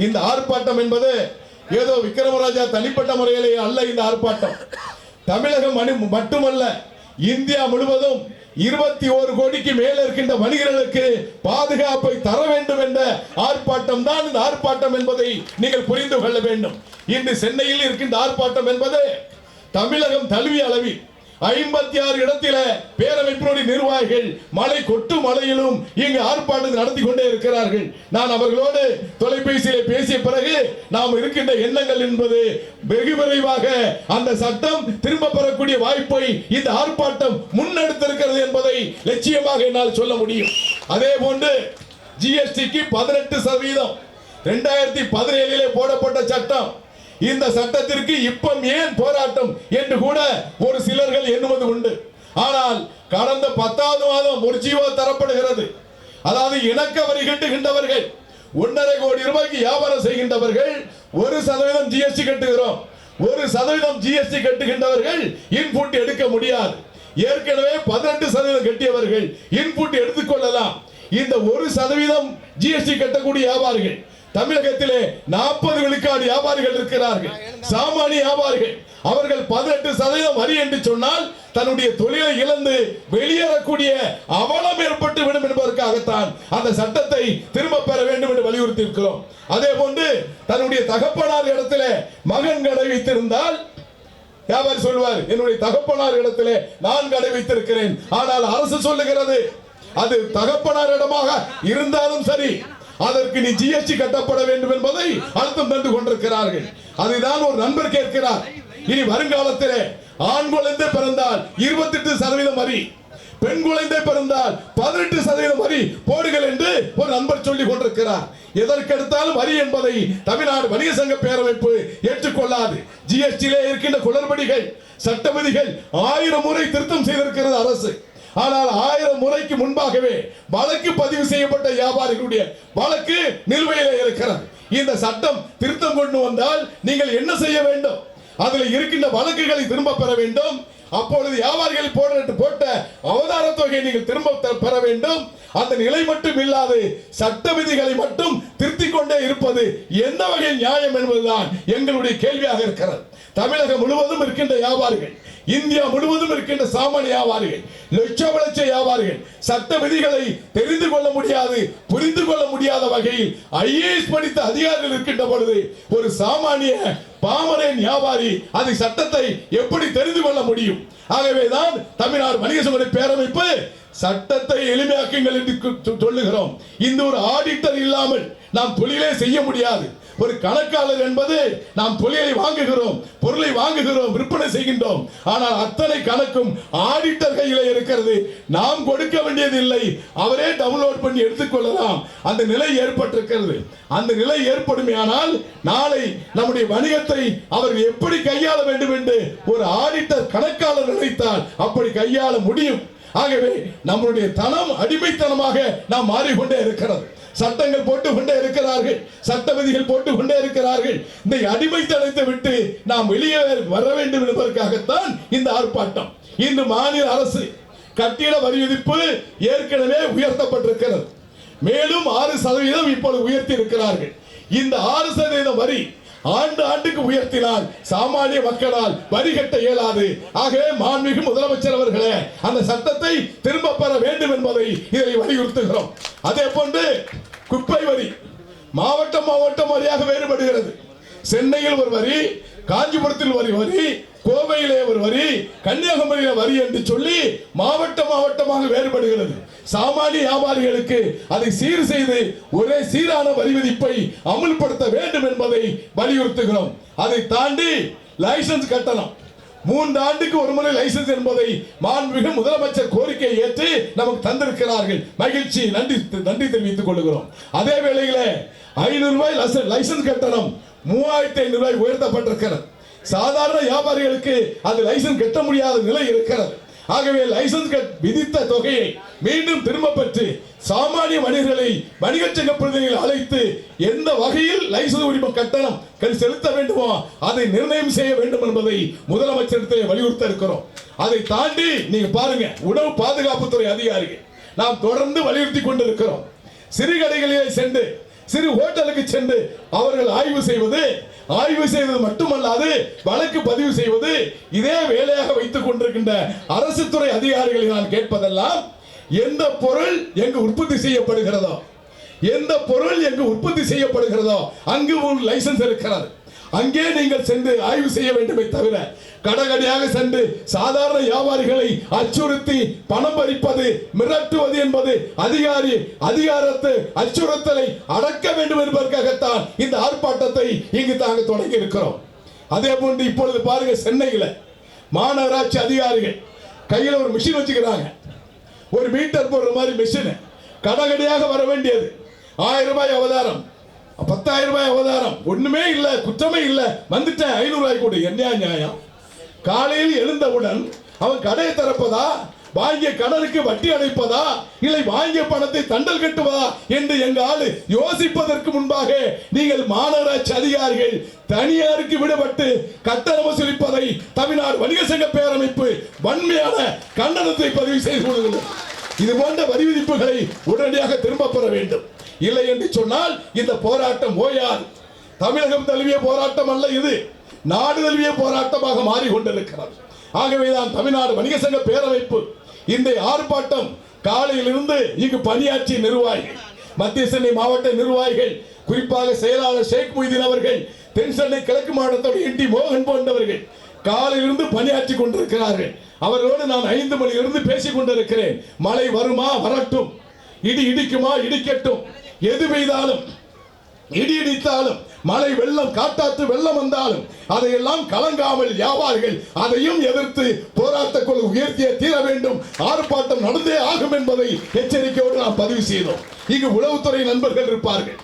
இந்த ஆர்ப்பாட்டம் என்பது ஏதோ விக்ரமராஜா தனிப்பட்ட முறையிலே அல்ல. இந்த ஆர்ப்பாட்டம் தமிழகம் மட்டுமல்ல, இந்தியா முழுவதும் 21 கோடிக்கு மேல இருக்கின்ற வணிகர்களுக்கு பாதுகாப்பை தர வேண்டும் என்ற ஆர்ப்பாட்டம் தான் இந்த ஆர்ப்பாட்டம் என்பதை நீங்கள் புரிந்து கொள்ள வேண்டும். இன்று சென்னையில் இருக்கின்ற ஆர்ப்பாட்டம் என்பது தமிழகம் தழுவிய அளவில் 56 இடத்தில பேரமைப்பினுடைய நிர்வாகிகள் மழை கொட்டு மழையிலும் இங்கு ஆர்ப்பாட்டம் நடத்தி கொண்டே இருக்கிறார்கள். நான் அவர்களோடு தொலைபேசியிலே பேசிய பிறகு நாம் இருக்கின்ற எண்ணங்கள் என்பது வெகு விரைவாக அந்த சட்டம் திரும்ப பெறக்கூடிய வாய்ப்பை இந்த ஆர்ப்பாட்டம் முன்னெடுத்திருக்கிறது என்பதை லட்சியமாக என்னால் சொல்ல முடியும். அதே போன்று ஜிஎஸ்டிக்கு 18% 2017 போடப்பட்ட சட்டம். இந்த சட்டத்திற்கு இப்ப ஏன் போராட்டம் என்று கூட ஒரு சிலர்கள் எண்ணுவது உண்டு. ஆனால் கடந்த 10வது மாதம் ஒரு ஜீவோ தரப்படுகிறது. அதாவது இணக்க வரி கட்டுகின்றவர்கள் 1.5 கோடி ரூபாய்க்கு வியாபாரம் செய்கின்றவர்கள் 1% ஜிஎஸ்டி கட்டுகிறோம். 1% ஜிஎஸ்டி கட்டுகின்றவர்கள் இன்புட் எடுக்க முடியாது. ஏற்கனவே 18% கட்டியவர்கள் இன்புட் எடுத்துக்கொள்ளலாம். இந்த 1% ஜிஎஸ்டி கட்டக்கூடிய வியாபாரிகள் தமிழகத்திலே 40 விழுக்காடு வியாபாரிகள் இருக்கிறார்கள். சாமானிய வியாபாரிகள் அவர்கள் 18% வரி என்று சொன்னால் தன்னுடைய தொழிலை இழந்து வெளியேறக்கூடிய அவலம் ஏற்பட்டு விடும் என்பதற்காகத்தான் அந்த சட்டத்தை திரும்ப பெற வேண்டும் என்று வலியுறுத்தி இருக்கிறோம். அதே போன்று தன்னுடைய தகப்பனார் இடத்திலே மகன் கடை வைத்திருந்தால் வியாபாரி சொல்வார், என்னுடைய தகப்பனார் இடத்திலே நான் கடை வைத்திருக்கிறேன். ஆனால் அரசு சொல்லுகிறது அது தகப்பனார் இடமாக இருந்தாலும் சரி, அதற்கு நீ ஜிஎஸ்டி கட்டப்பட வேண்டும் என்பதை அழுத்தம் தந்து கொண்டிருக்கிறார்கள். அதுதான் ஒரு நண்பர் கேட்கிறார், இனி வருங்காலத்திலே ஆண் குழந்தை பிறந்தால் 28% வரி, பெண் குழந்தை பிறந்தால் 18% வரி போடுங்கள் என்று ஒரு நண்பர் சொல்லிக் கொண்டிருக்கிறார். எதற்கெடுத்தாலும் வரி என்பதை தமிழ்நாடு வணிக சங்க பேரமைப்பு ஏற்றுக்கொள்ளாது. ஜிஎஸ்டியிலே இருக்கின்ற குளறுபடிகள் சட்ட விதிகள் 1000 முறை திருத்தம் செய்திருக்கிறது அரசு. ஆனால் 1000 முறைக்கு முன்பாகவே வழக்கு பதிவு செய்யப்பட்ட வியாபாரிகளுடைய வழக்கு நிலுவையில் இருக்கிறது. இந்த சட்டம் திருத்தம் கொண்டு வந்தால் நீங்கள் என்ன செய்ய வேண்டும்? அதில் இருக்கின்ற வழக்குகளை திரும்ப பெற வேண்டும். அப்பொழுது வியாபாரிகள் போட்ட அவதார தொகையை நீங்கள் திரும்ப பெற வேண்டும். அந்த நிலை மட்டும் இல்லாது சட்ட விதிகளை மட்டும் திருத்திக் கொண்டே இருப்பது எந்த வகையில் நியாயம் என்பதுதான் எங்களுடைய கேள்வியாக இருக்கிறது. தமிழகம் முழுவதும் இருக்கின்ற வியாபாரிகள், இந்தியா முழுவதும் இருக்கின்ற சாமானிய வியாபாரிகள், லட்ச வியாபாரிகள் சட்ட விதிகளை தெரிந்து கொள்ள முடியாது, புரிந்து கொள்ள முடியாத வகையில் ஐஏஎஸ் படித்த அதிகாரிகள் இருக்கின்ற பொழுது ஒரு சாமானிய பாமரன் வியாபாரி அதை சட்டத்தை எப்படி தெரிந்து கொள்ள முடியும்? ஆகவேதான் தமிழ்நாடு வணிக சங்க பேரமைப்பு சட்டத்தை எளிமையாக்குங்கள் என்று சொல்லுகிறோம். இந்த ஒரு ஆடிட்டர் இல்லாமல் நாம் தொழிலே செய்ய முடியாது. ஒரு கணக்காளர் என்பது நாம் தொழிலை வாங்குகிறோம், பொருளை வாங்குகிறோம், விற்பனை செய்கின்றோம். ஆனால் அத்தனை கணக்கும் ஆடிட்டர் கையிலே இருக்கிறது. நாம் கொடுக்க வேண்டியதில்லை, அவரே டவுன்லோட் பண்ணி எடுத்துக்கொள்ளலாம். அந்த நிலை ஏற்பட்டிருக்கிறது. அந்த நிலை ஏற்படுமையானால் நாளை நம்முடைய வணிகத்தை அவர்கள் எப்படி கையாள வேண்டும் என்று ஒரு ஆடிட்டர் கணக்காளர் நினைத்தால் அப்படி கையாள முடியும். ஆகவே நம்முடைய தனம் அடிமைத்தனமாக நாம் மாறிக்கொண்டே இருக்கிறது. சட்டங்கள் போட்டுக் கொண்டே இருக்கிறார்கள், சட்ட விதிகள் போட்டுக் கொண்டே இருக்கிறார்கள். இந்த அடிமைத்தனத்தை விட்டு நாம் வெளியே வர வேண்டும் என்பதற்காகத்தான் இந்த ஆர்ப்பாட்டம். இன்று மாநில அரசு கட்டிட வரி விதிப்பு ஏற்கனவே உயர்த்தப்பட்டிருக்கிறது. மேலும் 6% இப்பொழுது உயர்த்தி இருக்கிறார்கள். இந்த 6% வரி ஆண்டுக்கு உயர்த்தினால் சாமானிய மக்களால் வரி கட்ட இயலாது. ஆகவே மாண்புமிகு முதலமைச்சர் அவர்களே, அந்த சட்டத்தை திரும்ப பெற வேண்டும் என்பதை இதை வலியுறுத்துகிறோம். அதே போன்று குப்பை வரி மாவட்டம் வாரியாக வேறுபடுகிறது. சென்னையில் ஒரு வரி, காஞ்சிபுரத்தில் ஒரு வரி, கோவையிலே ஒரு வரி, கன்னியாகுமரியில வரி என்று சொல்லி மாவட்டமாக வேறுபடுகிறது. சாமானிய வியாபாரிகளுக்கு அதை சீர் செய்து ஒரே சீரான வரி விதிப்பை அமுல்படுத்த வேண்டும் என்பதை வலியுறுத்துகிறோம். அதை தாண்டி லைசன்ஸ் கட்டணம் 3 ஆண்டுக்கு ஒரு முறை லைசன்ஸ் என்பதை மாண்புமிகு முதலமைச்சர் கோரிக்கை ஏற்று நமக்கு தந்திருக்கிறார்கள். மகிழ்ச்சி, நன்றி தெரிவித்துக் கொள்கிறோம். அதே வேளையில் 500 ரூபாய் லைசன்ஸ் கட்டணம் 3500 ரூபாய் உயர்த்தப்பட்டிருக்கிறது. சாதாரண வியாபாரிகளுக்கு அது லைசன்ஸ் கட்ட முடியாத நிலை இருக்கிறது. ஆகவே லைசன்ஸ் விதித்த தொகையை மீண்டும் திரும்ப பெற்று சாமானிய மனிதர்களை வணிக சங்க பிரதிநிதிகள் அழைத்து எந்த வகையில் லைசன்ஸ் உரிம கட்டணம் செலுத்த வேண்டுமோ அதை நிர்ணயம் செய்ய வேண்டும் என்பதை முதலமைச்சரிடத்தில் வலியுறுத்த இருக்கிறோம். அதை தாண்டி நீங்க பாருங்க, உணவு பாதுகாப்புத்துறை அதிகாரிகள் நாம் தொடர்ந்து வலியுறுத்தி கொண்டிருக்கிறோம். சிறு கடைகளிலே சென்று சிறு ஹோட்டலுக்கு சென்று அவர்கள் ஆய்வு செய்வது மட்டுமல்லாது வழக்கு பதிவு செய்வது இதே வேலையாக வைத்துக் கொண்டிருக்கின்ற அரசு துறை அதிகாரிகளை நான் கேட்பதெல்லாம், எந்த பொருள் எங்கு உற்பத்தி செய்யப்படுகிறதோ அங்கு ஒரு லைசன்ஸ் இருக்கிறது, அங்கே நீங்கள் சென்று ஆய்வு செய்ய வேண்டுமே தவிர கடகடியாக சென்று சாதாரண வியாபாரிகளை அச்சுறுத்தி பணம் பறிப்பது, மிரட்டுவது என்பது அதிகாரத்தை அச்சுறுத்தலை அடக்க வேண்டும் என்பதற்காகத்தான் இந்த ஆர்ப்பாட்டத்தை இங்கு தாங்கள் தொடங்கி இருக்கிறோம். அதே போன்று இப்பொழுது பாருங்க, சென்னையில் மாநகராட்சி அதிகாரிகள் கையில் ஒரு மிஷின் வச்சுக்கிறாங்க, ஒரு மீட்டர் போடுற மாதிரி மிஷின். கடகடியாக வர வேண்டியது 1000 ரூபாய் அவதாரம், 10,000 ரூபாய் அவதாரம், ஒண்ணுமே இல்ல, குற்றமே இல்ல, வந்துட்டேன் 500 ரூபாய் கொடு. என்ன நியாயம்? காலையில் எழுந்தவுடன் அவன் கடையை திறப்பதா, வாங்கிய கடனுக்கு வட்டி அடைப்பதா, இல்லை வாங்கிய பணத்தை தண்டல் கட்டுவதா என்று எங்க ஆளு யோசிப்பதற்கு முன்பாக நீங்கள் மாநகராட்சி அதிகாரிகள் தனியாருக்கு விடப்பட்டு கட்டணம் வசூலிப்பதை தமிழ்நாடு வணிக சங்க பேரமைப்பு வன்மையான கண்டனத்தை பதிவு செய்து கொள்ளுங்கள். இது போன்ற வரி விதிப்புகளை உடனடியாக திரும்ப பெற வேண்டும். இல்லை என்று சொன்னால் இந்த போராட்டம் ஓயாது. தமிழகம் தழுவிய போராட்டம் அல்ல, இது நாடு தழுவிய போராட்டமாக மாறிக்கொண்டிருக்கிறது. ஆகவேதான் தமிழ்நாடு வணிக சங்க பேரமைப்பு இந்த ஆர்ப்பாட்டம் காலையிலிருந்து இங்கு பணியாற்றிய நிர்வாகிகள், மத்திய சென்னை மாவட்ட நிர்வாகிகள், குறிப்பாக செயலாளர் ஷேக் முஹிதீன் அவர்கள், தென் சென்னை கிழக்கு மாவட்டத்தோடு என் டி மோகன் போன்றவர்கள் காலையிலிருந்து பணியாற்றி கொண்டிருக்கிறார்கள். அவர்களோடு நான் 5 மணியிலிருந்து பேசிக் கொண்டிருக்கிறேன். மழை வருமா, வரட்டும், இடி இடிக்குமா, இடிக்கட்டும், எது பெய்தாலும், இடி இடித்தாலும், மழை வெள்ளம், காட்டாற்று வெள்ளம் வந்தாலும் அதையெல்லாம் கலங்காமல் வியாபாரிகள் அதையும் எதிர்த்து போராட்டக்குழு உயர்த்திய தீர வேண்டும், ஆர்ப்பாட்டம் நடந்தே ஆகும் என்பதை எச்சரிக்கையோடு நாம் பதிவு செய்தோம். இங்கு உளவுத்துறை நண்பர்கள் இருப்பார்கள்,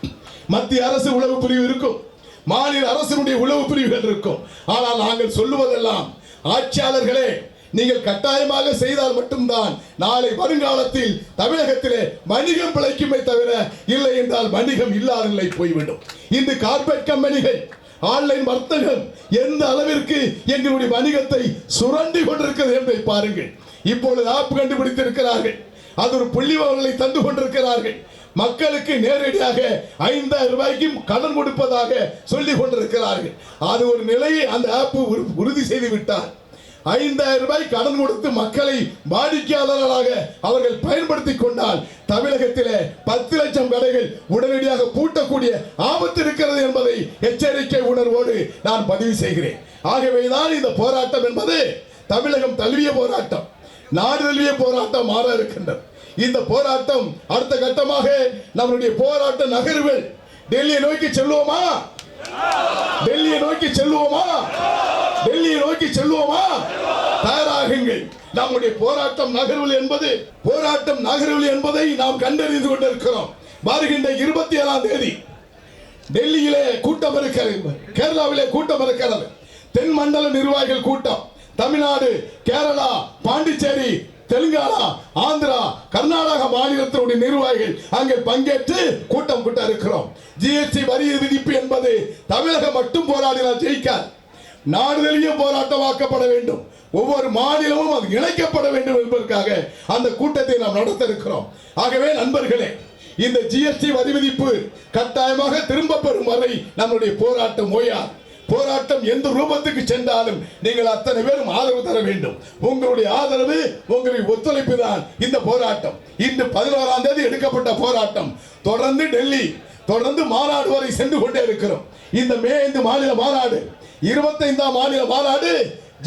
மத்திய அரசு உளவு பிரிவு இருக்கும், மாநில அரசினுடைய உளவு பிரிவுகள் இருக்கும். ஆனால் நாங்கள் சொல்லுவதெல்லாம், ஆட்சியாளர்களே, நீங்கள் கட்டாயமாக செய்தால் மட்டும்தான் நாளை வருங்காலத்தில் தமிழகத்திலே வணிகம் பிழைக்குமே தவிர இல்லை என்றால் வணிகம் இல்லாத நிலை போய்விடும். இந்த கார்பரேட் கம்பெனிகள், ஆன்லைன் வர்த்தகம் எந்த அளவிற்கு எங்களுடைய வணிகத்தை சுரண்டி கொண்டிருக்கிறது என்பதை பாருங்கள். இப்பொழுது ஆப் கண்டுபிடித்திருக்கிறார்கள், அது ஒரு புள்ளிவிவரங்களை தந்து கொண்டிருக்கிறார்கள். மக்களுக்கு நேரடியாக 5,000 ரூபாய்க்கு கடன் கொடுப்பதாக சொல்லிக் கொண்டிருக்கிறார்கள். அது ஒரு நிலையை அந்த ஆப் உறுதி செய்து விட்டார். 5,000 ரூபாய் கடன் கொடுத்து மக்களை வாடிக்கையாளர்களாக அவர்கள் பயன்படுத்திக் கொண்டால் தமிழகத்திலே 10 லட்சம் கடைகள் உடனடியாக பூட்டக்கூடிய ஆபத்து இருக்கிறது என்பதை எச்சரிக்கை உணர்வோடு நான் பதிவு செய்கிறேன். ஆகவேதான் இந்த போராட்டம் என்பது தமிழகம் தழுவிய போராட்டம், நாடு தழுவிய போராட்டம் மாற இருக்கின்றது. இந்த போராட்டம் அடுத்த கட்டமாக நம்முடைய போராட்ட நகர்வுகள் டெல்லியை நோக்கி செல்வோமா, டெல்லியை நோக்கி செல்வோமா, டெல்லியை நோக்கி செல்வோமா? தயாராகுங்கள். நம்முடைய போராட்டம் நகர்வுகள் என்பதை நாம் கண்டறிந்து கொண்டிருக்கிறோம். வருகின்ற 27ஆம் தேதி டெல்லியிலே கூட்டம் இருக்கிறது, கேரளாவிலே கூட்டம் இருக்கிறது, தென் மண்டல நிர்வாகிகள் கூட்டம். தமிழ்நாடு, கேரளா, பாண்டிச்சேரி, தெலுங்கானா, ஆந்திரா, கர்நாடக மாநிலத்தினுடைய நிர்வாகிகள் அங்கே பங்கேற்று கூட்டம் கூட்ட இருக்கிறோம். ஜிஎஸ்டி வரி விதிப்பு என்பது தமிழகம் மட்டும் போராடினால் ஜெயிக்காது, நாடு தழுவிய போராட்டமாக்கப்பட வேண்டும், ஒவ்வொரு மாநிலமும் அது இணைக்கப்பட வேண்டும் என்பதற்காக அந்த கூட்டத்தை நாம் நடத்த இருக்கிறோம். ஆகவே நண்பர்களே, இந்த ஜிஎஸ்டி வரி விதிப்பு கட்டாயமாக திரும்ப பெறும் வரை நம்முடைய போராட்டம் ஓயாது. போராட்டம் எந்த ரூபத்துக்கு சென்றாலும் நீங்கள் அத்தனை பேரும் ஆதரவு தர வேண்டும். உங்களுடைய ஆதரவு, உங்களுடைய ஒத்துழைப்பு தான் இந்த போராட்டம். இன்று 11ஆம் தேதி எடுக்கப்பட்ட போராட்டம் தொடர்ந்து டெல்லி, தொடர்ந்து மாநாடு வரை சென்று கொண்டே இருக்கிறோம். இந்த மே 5 மாநில மாநாடு, 25ஆம் மாநில மாநாடு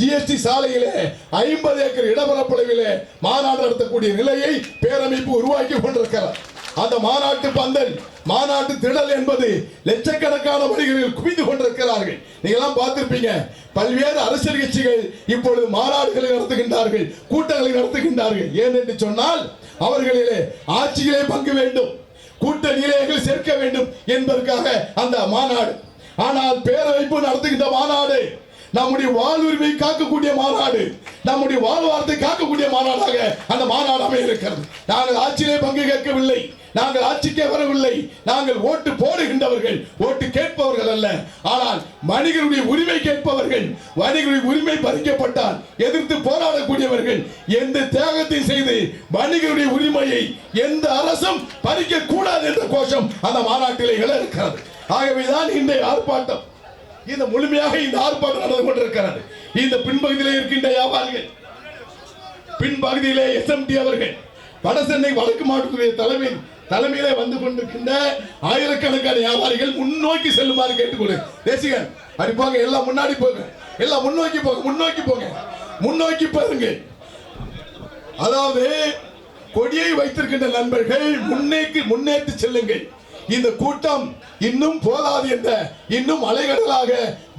ஜிஎஸ்டி சாலையிலே 50 ஏக்கர் இடப்பரப்பளவிலே மாநாடு நடத்தக்கூடிய நிலையை பேரமைப்பு உருவாக்கி கொண்டிருக்கிறார். அந்த மாநாட்டு பந்தல், மாநாட்டு திடல் என்பது லட்சக்கணக்கான வணிகர்கள் குவிந்து கொண்டிருக்கிறார்கள். நீங்களாம் பார்த்திருப்பீங்க, பல்வேறு அரசியல் கட்சிகள் இப்பொழுது மாநாடுகளை நடத்துகின்றார்கள், கூட்டங்களை நடத்துகின்றார்கள். ஏன் என்று சொன்னால் அவர்களிலே ஆட்சியிலே பங்கு வேண்டும், கூட்டணியிலே சேர்க்க வேண்டும் என்பதற்காக அந்த மாநாடு. ஆனால் பேரமைப்பு நடத்துகின்ற மாநாடு நம்முடைய வாழ்வுரிமை காக்கக்கூடிய மாநாடு, நம்முடைய வாழ்வாரத்தை காக்கக்கூடிய மாநாடாக அந்த மாநாடு அமைய இருக்கிறது. நாங்கள் ஆட்சியிலே பங்கு கேட்கவில்லை, நாங்கள் ஆட்சிக்கே வரவில்லை, நாங்கள் ஓட்டு போடுகின்றவர்கள், ஓட்டு கேட்பவர்கள் அல்ல. அல்ல. ஆனால் மனிதனுடைய உரிமை கேட்பவர்கள், மனிதனுடைய உரிமை பறிக்கப்பட்டால் எதிர்த்து போராடக்கூடியவர்கள், எந்த தியாகத்தை செய்து மனிதனுடைய உரிமையை எந்த அரசும் பறிக்க கூடாது என்ற கோஷம் அந்த மாநாட்டிலே இருக்கிறது. ஆகவேதான் இன்றைய ஆர்ப்பாட்டம், இந்த முழுமையாக இந்த ஆர்ப்பாட்டம் நடந்து கொண்டிருக்கிறது. இந்த பின்பகுதியிலே இருக்கின்ற வியாபாரிகள், பின்பகுதியிலே SMT அவர்கள், வடசென்னை வடக்கு மாவட்டத்துடைய தலைமையிலே வந்து கொண்டிருக்கின்ற ஆயிரக்கணக்கான வியாபாரிகள் முன்னோக்கி செல்லுமாறு கேட்டுக்கொள்ள. தேசிகன் அடிப்பாங்க, எல்லாம் முன்னாடி போங்க, எல்லாம் முன்னோக்கி போங்க, முன்னோக்கி போங்க, முன்னோக்கி பாருங்க. அதாவது கொடியை வைத்திருக்கின்ற நண்பர்கள் முன்னேற்றி செல்லுங்கள். இந்த கூட்டம் இன்னும் போதாது என்ற, இன்னும் அலைகடலாக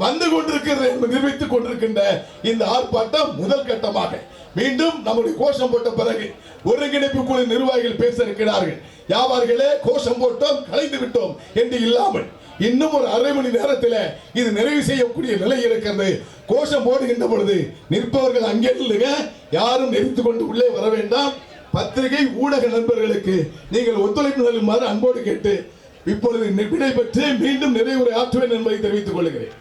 வந்து கொண்டிருக்கிறது என்று நிரூபித்துக் கொண்டிருக்கின்ற இந்த ஆர்ப்பாட்டம் முதல் கட்டமாக மீண்டும் நம்முடைய கோஷம் போட்ட பிறகு ஒருங்கிணைப்பு குழு நிர்வாகிகள் பேச இருக்கிறார்கள். வியாபாரிகளே, கோஷம் போட்டோம், கலைந்து விட்டோம் என்று இல்லாமல் இன்னும் ஒரு அரை மணி நேரத்தில் இது நிறைவு செய்யக்கூடிய நிலை இருக்கிறது. கோஷம் போடுகின்ற பொழுது நிற்பவர்கள் அங்கே இல்லைங்க, யாரும் நிறுத்திக் கொண்டு உள்ளே வர வேண்டாம். பத்திரிகை ஊடக நண்பர்களுக்கு நீங்கள் ஒத்துழைப்பு நல்குமாறு அன்போடு கேட்டு இப்பொழுது விடைபெற்று மீண்டும் நிறைவுரை ஆற்றுவேன் என்பதை தெரிவித்துக் கொள்கிறேன்.